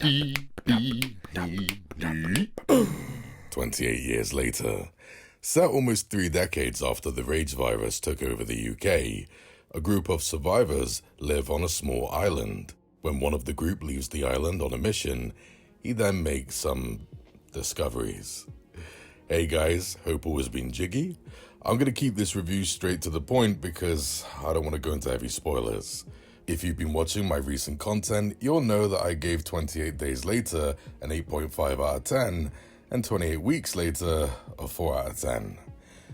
28 years later, set almost 3 decades after the rage virus took over the UK, a group of survivors live on a small island. When one of the group leaves the island on a mission, he then makes some discoveries. Hey guys, hope all has been jiggy. I'm going to keep this review straight to the point because I don't want to go into heavy spoilers. If you've been watching my recent content, you'll know that I gave 28 Days Later an 8.5 out of 10 and 28 Weeks Later a 4 out of 10.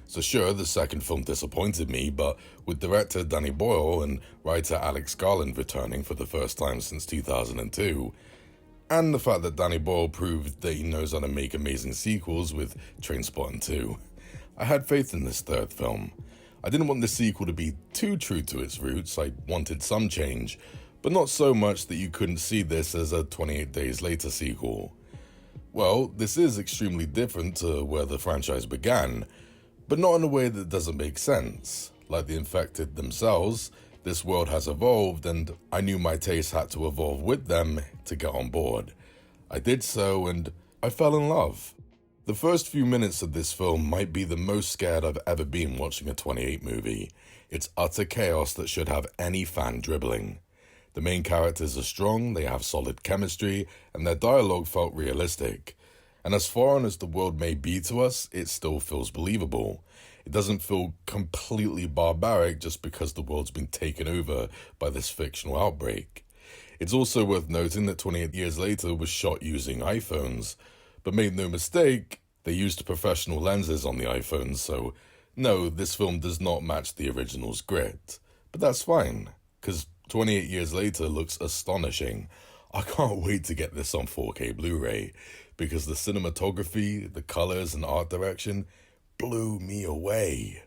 So sure, the second film disappointed me, but with director Danny Boyle and writer Alex Garland returning for the first time since 2002, and the fact that Danny Boyle proved that he knows how to make amazing sequels with Trainspotting 2, I had faith in this third film. I didn't want the sequel to be too true to its roots. I wanted some change, but not so much that you couldn't see this as a 28 Days Later sequel. Well, this is extremely different to where the franchise began, but not in a way that doesn't make sense. Like the infected themselves, this world has evolved, and I knew my taste had to evolve with them to get on board. I did so, and I fell in love. The first few minutes of this film might be the most scared I've ever been watching a 28 movie. It's utter chaos that should have any fan dribbling. The main characters are strong, they have solid chemistry, and their dialogue felt realistic. And as foreign as the world may be to us, it still feels believable. It doesn't feel completely barbaric just because the world's been taken over by this fictional outbreak. It's also worth noting that 28 Years Later was shot using iPhones, but made no mistake, they used professional lenses on the iPhones, so no, this film does not match the original's grit. But that's fine, because 28 Years Later looks astonishing. I can't wait to get this on 4K Blu-ray, because the cinematography, the colors, and art direction blew me away.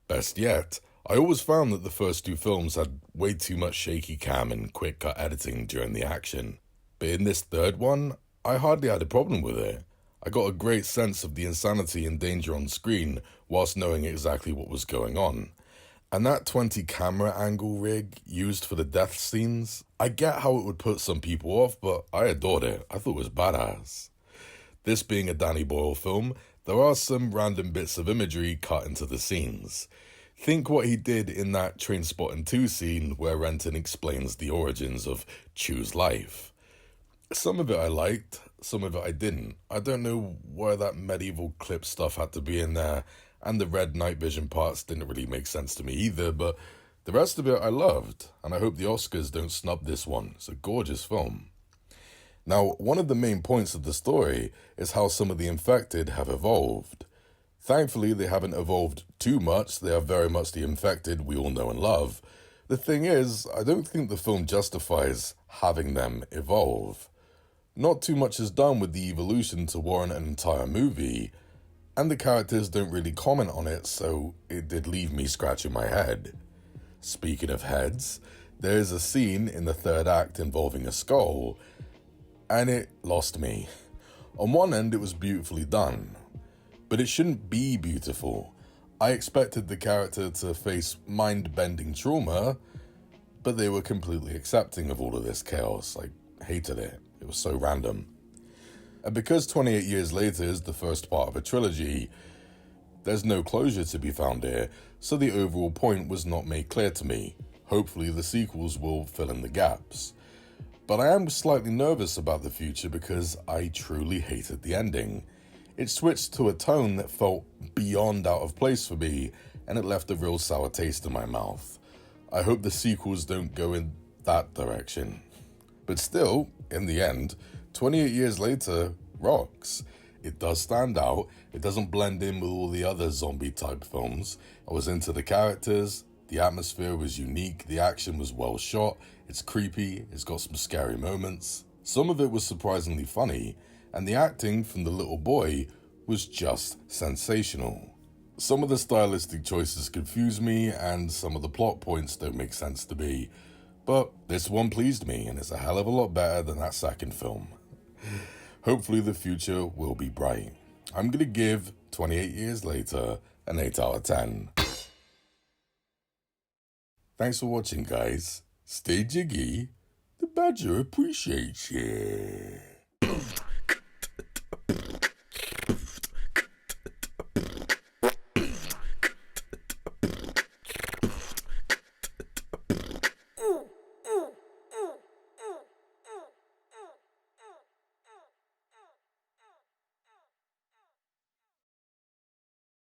Best yet, I always found that the first two films had way too much shaky cam and quick cut editing during the action. But in this third one, I hardly had a problem with it. I got a great sense of the insanity and danger on screen whilst knowing exactly what was going on. And that 20 camera angle rig used for the death scenes, I get how it would put some people off, but I adored it. I thought it was badass. This being a Danny Boyle film, there are some random bits of imagery cut into the scenes. Think what he did in that Trainspotting 2 scene where Renton explains the origins of Chu's life. Some of it I liked, some of it I didn't. I don't know why that medieval clip stuff had to be in there, and the red night vision parts didn't really make sense to me either, but the rest of it I loved, and I hope the Oscars don't snub this one. It's a gorgeous film. Now, one of the main points of the story is how some of the infected have evolved. Thankfully, they haven't evolved too much. They are very much the infected we all know and love. The thing is, I don't think the film justifies having them evolve. Not too much is done with the evolution to warrant an entire movie, and the characters don't really comment on it, so it did leave me scratching my head. Speaking of heads, there is a scene in the third act involving a skull, and it lost me. On one end, it was beautifully done, but it shouldn't be beautiful. I expected the character to face mind-bending trauma, but they were completely accepting of all of this chaos. I hated it. It was so random. And because 28 Years Later is the first part of a trilogy, there's no closure to be found here, so the overall point was not made clear to me. Hopefully the sequels will fill in the gaps. But I am slightly nervous about the future because I truly hated the ending. It switched to a tone that felt beyond out of place for me, and it left a real sour taste in my mouth. I hope the sequels don't go in that direction. But still, in the end, 28 Years Later rocks. It does stand out. It doesn't blend in with all the other zombie-type films. I was into the characters. The atmosphere was unique. The action was well shot. It's creepy. It's got some scary moments. Some of it was surprisingly funny. And the acting from the little boy was just sensational. Some of the stylistic choices confuse me, and some of the plot points don't make sense to me. But this one pleased me, and it's a hell of a lot better than that second film. Hopefully the future will be bright. I'm going to give 28 Years Later an 8 out of 10. Thanks for watching, guys. Stay jiggy. The badger appreciates you.